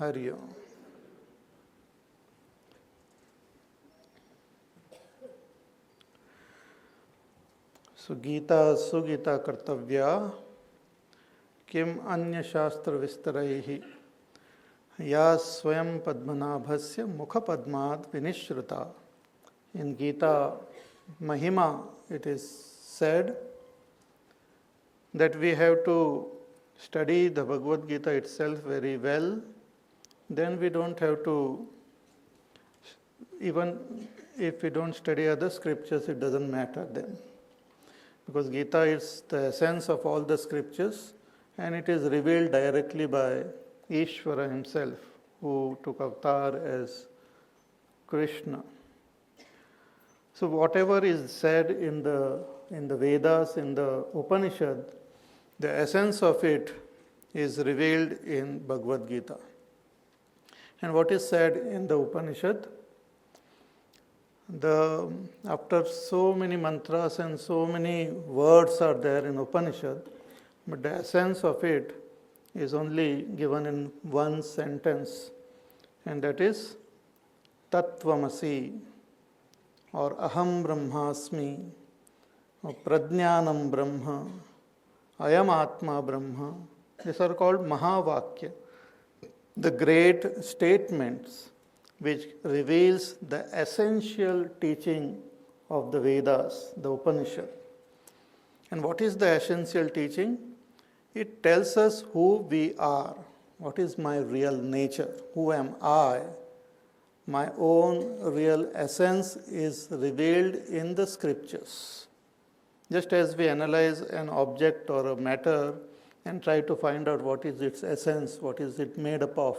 Hari Om. So Gita Sugita Kartavya Kim Anya Shastra Vistaraihi Ya Swayam Padmanabhasya Mukha Padmad Vinishruta. In Gita Mahima it is said that we have to study the Bhagavad Gita itself very well. Then we don't have to, even if we don't study other scriptures, it doesn't matter then. Because Gita is the essence of all the scriptures and it is revealed directly by Ishvara himself, who took avatar as Krishna. So whatever is said in the Vedas, in the Upanishad, the essence of it is revealed in Bhagavad Gita. And what is said in the Upanishad? After so many mantras and so many words are there in Upanishad, but the essence of it is only given in one sentence, and that is Tattvamasi, or Aham Brahmasmi, or Prajnanam Brahma, Ayam Atma Brahma. These are called Mahavakya, the great statements which reveals the essential teaching of the Vedas, the Upanishad. And what is the essential teaching? It tells us who we are. What is my real nature? Who am I? My own real essence is revealed in the scriptures. Just as we analyze an object or a matter and try to find out what is its essence, what is it made up of.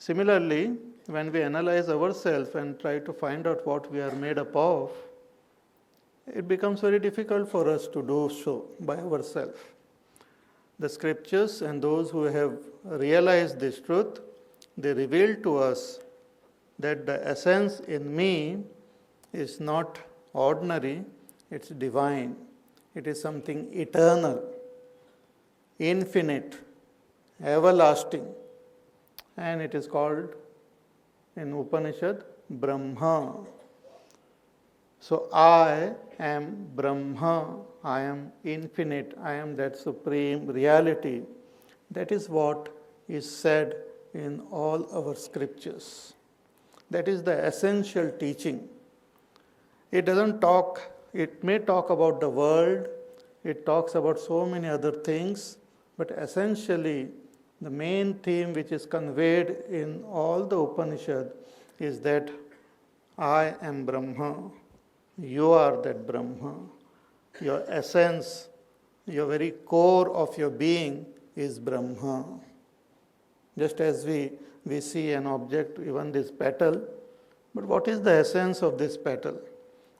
Similarly, when we analyze ourselves and try to find out what we are made up of, it becomes very difficult for us to do so by ourselves. The scriptures and those who have realized this truth, they reveal to us that the essence in me is not ordinary, it's divine. It is something eternal, infinite, everlasting. And it is called in Upanishad Brahma. So I am Brahma, I am infinite, I am that supreme reality. That is what is said in all our scriptures. That is the essential teaching. It doesn't talk, it may talk about the world, it talks about so many other things, but essentially the main theme which is conveyed in all the Upanishad is that I am Brahma, you are that Brahma. Your essence, your very core of your being is Brahma. Just as we see an object, even this petal, but what is the essence of this petal?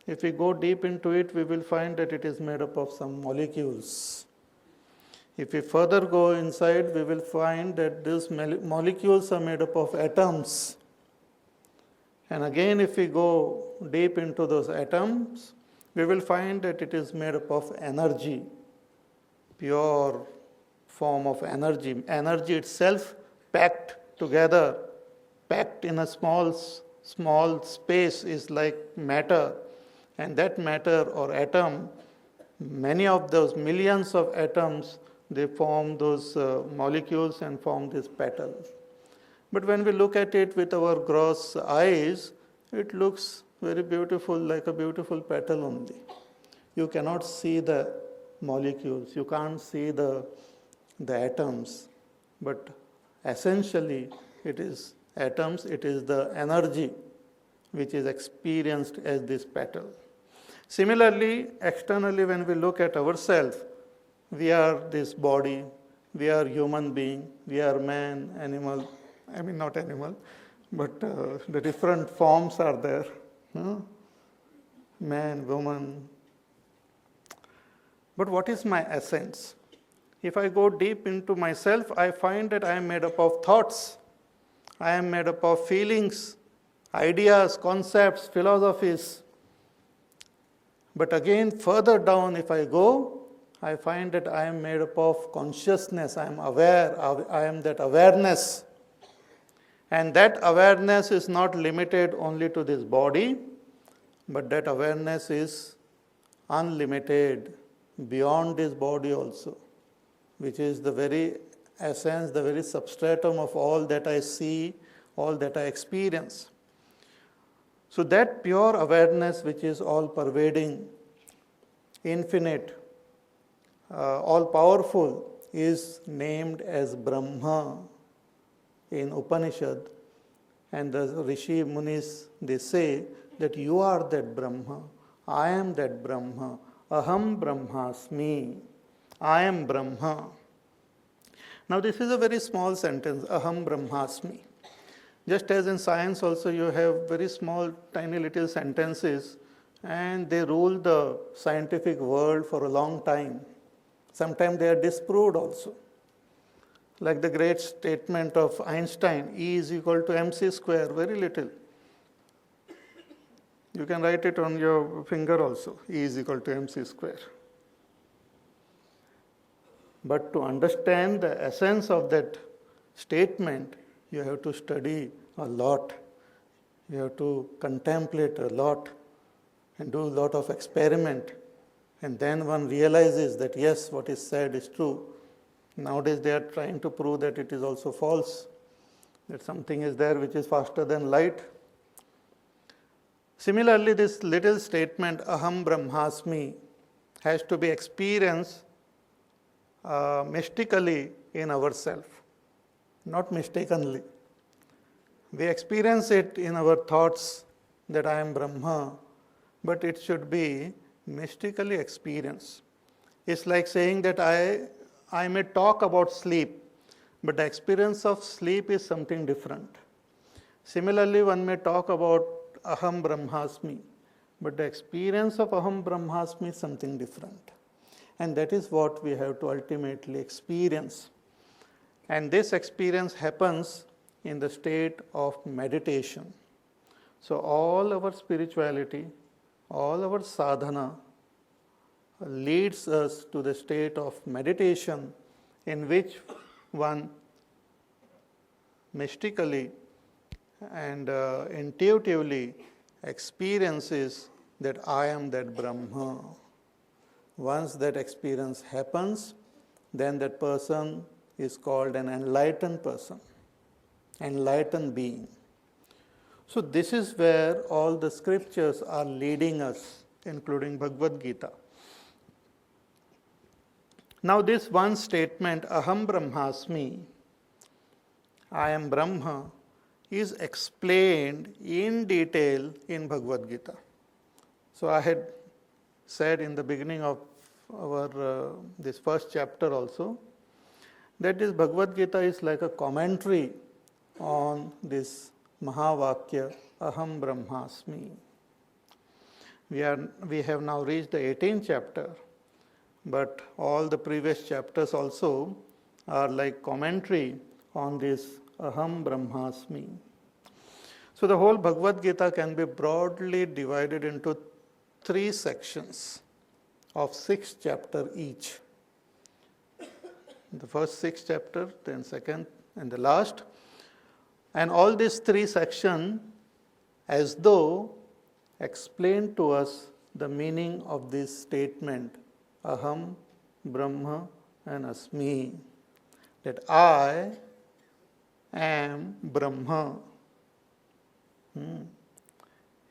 If we go deep into it, we will find that it is made up of some molecules. If we further go inside, we will find that these molecules are made up of atoms. And again, if we go deep into those atoms, we will find that it is made up of energy, pure form of energy. Energy itself packed together, packed in a small space is like matter. And that matter or atom, many of those millions of atoms, they form those molecules and form these petals. But when we look at it with our gross eyes, it looks very beautiful, like a beautiful petal only. You cannot see the molecules, you can't see the atoms, but essentially it is atoms, it is the energy which is experienced as this petal. Similarly, externally when we look at ourselves, we are this body, we are human being, we are man, animal, not animal, but the different forms are there. Man, woman. But what is my essence? If I go deep into myself, I find that I am made up of thoughts, I am made up of feelings, ideas, concepts, philosophies. But again, further down if I go, I find that I am made up of consciousness, I am aware, I am that awareness And that awareness is not limited only to this body, but that awareness is unlimited beyond this body also, which is the very essence, the very substratum of all that I see, all that I experience. So that pure awareness, which is all pervading, infinite, all powerful, is named as Brahma in Upanishad. And the Rishi Munis, they say that you are that Brahma, I am that Brahma, Aham Brahmasmi, I am Brahma. Now this is a very small sentence, Aham Brahmasmi. Just as in science also you have very small tiny little sentences and they rule the scientific world for a long time. Sometimes they are disproved also. Like the great statement of Einstein, E is equal to mc square, very little. You can write it on your finger also, E is equal to mc square. But to understand the essence of that statement, you have to study a lot. You have to contemplate a lot and do a lot of experiment. And then one realizes that yes, what is said is true. Nowadays they are trying to prove that it is also false, that something is there which is faster than light. Similarly, this little statement, Aham Brahmasmi, has to be experienced mystically in ourselves, not mistakenly. We experience it in our thoughts that I am Brahma, but it should be mystically experienced. It's like saying that I may talk about sleep, but the experience of sleep is something different. Similarly, one may talk about Aham Brahmasmi, but the experience of Aham Brahmasmi is something different. And that is what we have to ultimately experience. And this experience happens in the state of meditation. So all our spirituality, all our sadhana leads us to the state of meditation in which one mystically and intuitively experiences that I am that Brahma. Once that experience happens, then that person is called an enlightened person, enlightened being. So this is where all the scriptures are leading us, including Bhagavad Gita. Now this one statement, Aham Brahmasmi, I am Brahma, is explained in detail in Bhagavad Gita. So I had said in the beginning of our this first chapter also, that this Bhagavad Gita is like a commentary on this Mahavakya, Aham Brahmasmi. We have now reached the 18th chapter, but all the previous chapters also are like commentary on this Aham Brahmasmi. So the whole Bhagavad Gita can be broadly divided into 3 sections of 6 chapters each. The first 6 chapters, then second and the last. And all these 3 sections as though explain to us the meaning of this statement, Aham, Brahma and Asmi, that I am Brahma.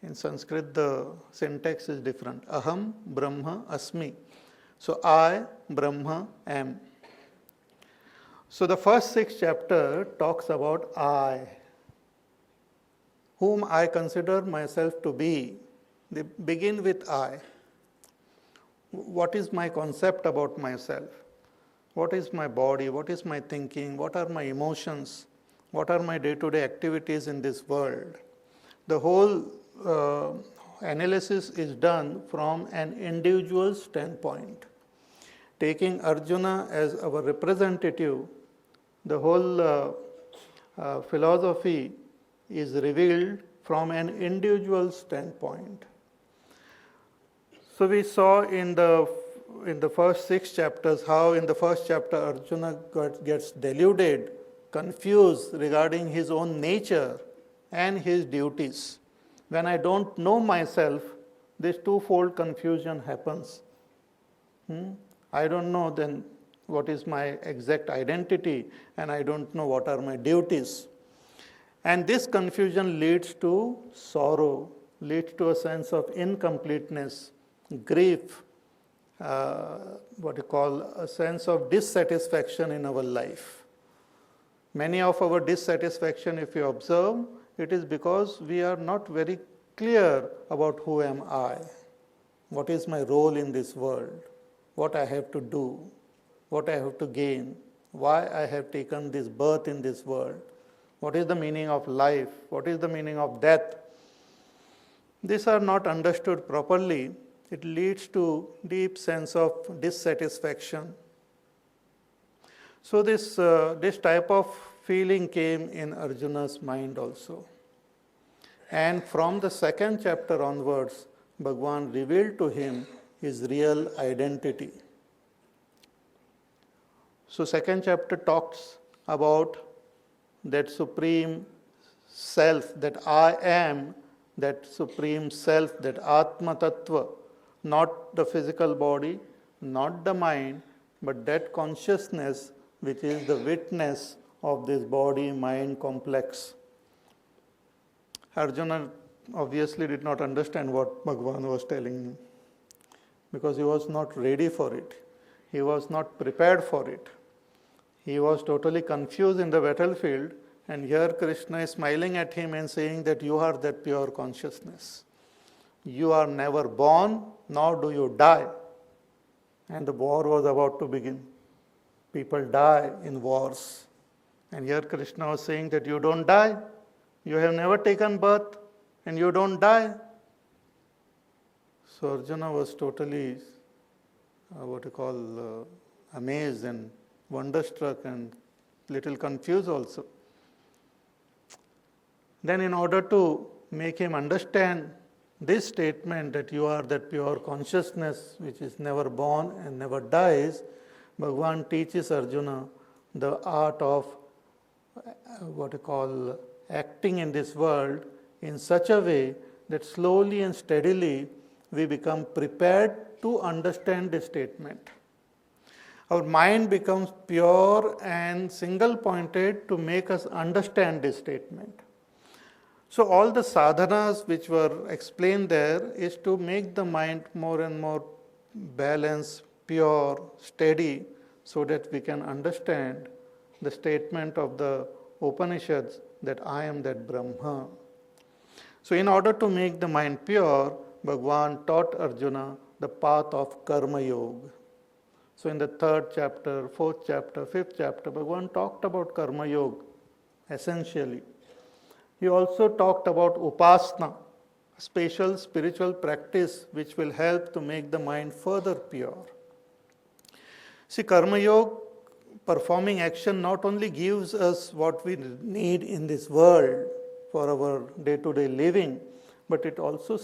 In Sanskrit, the syntax is different. Aham, Brahma, Asmi. So I, Brahma, am. So the first 6 chapters talks about I, whom I consider myself to be. They begin with I. What is my concept about myself? What is my body? What is my thinking? What are my emotions? What are my day-to-day activities in this world? The whole analysis is done from an individual standpoint. Taking Arjuna as our representative, the whole philosophy is revealed from an individual standpoint. So we saw in the first 6 chapters how in the first chapter Arjuna gets deluded confused regarding his own nature and his duties. When I don't know myself, this twofold confusion happens. I don't know then what is my exact identity, and I don't know what are my duties. And this confusion leads to sorrow, leads to a sense of incompleteness, grief, what you call a sense of dissatisfaction in our life. Many of our dissatisfaction, if you observe, it is because we are not very clear about who am I, what is my role in this world, what I have to do, what I have to gain, why I have taken this birth in this world, what is the meaning of life, what is the meaning of death. These are not understood properly. It leads to deep sense of dissatisfaction. So this type of feeling came in Arjuna's mind also. And from the second chapter onwards, Bhagavan revealed to him his real identity. So second chapter talks about that supreme self, that I am, that supreme self, that Atma Tattva, not the physical body, not the mind, but that consciousness which is the witness of this body-mind complex. Arjuna obviously did not understand what Bhagavan was telling him because he was not ready for it. He was not prepared for it. He was totally confused in the battlefield, and here Krishna is smiling at him and saying that you are that pure consciousness. You are never born, nor do you die. And the war was about to begin. People die in wars. And here Krishna was saying that you don't die. You have never taken birth and you don't die. So Arjuna was totally, amazed and wonderstruck and little confused also. Then in order to make him understand this statement that you are that pure consciousness which is never born and never dies, Bhagavan teaches Arjuna the art of acting in this world in such a way that slowly and steadily we become prepared to understand this statement. Our mind becomes pure and single-pointed to make us understand this statement. So all the sadhanas which were explained there is to make the mind more and more balanced, pure, steady, so that we can understand the statement of the Upanishads that I am that Brahma. So in order to make the mind pure, Bhagavan taught Arjuna the path of Karma Yoga. So in the third chapter, fourth chapter, fifth chapter, Bhagavan talked about Karma Yoga essentially. He also talked about Upasana, a special spiritual practice which will help to make the mind further pure. See, Karma Yoga, performing action, not only gives us what we need in this world for our day-to-day living, but it also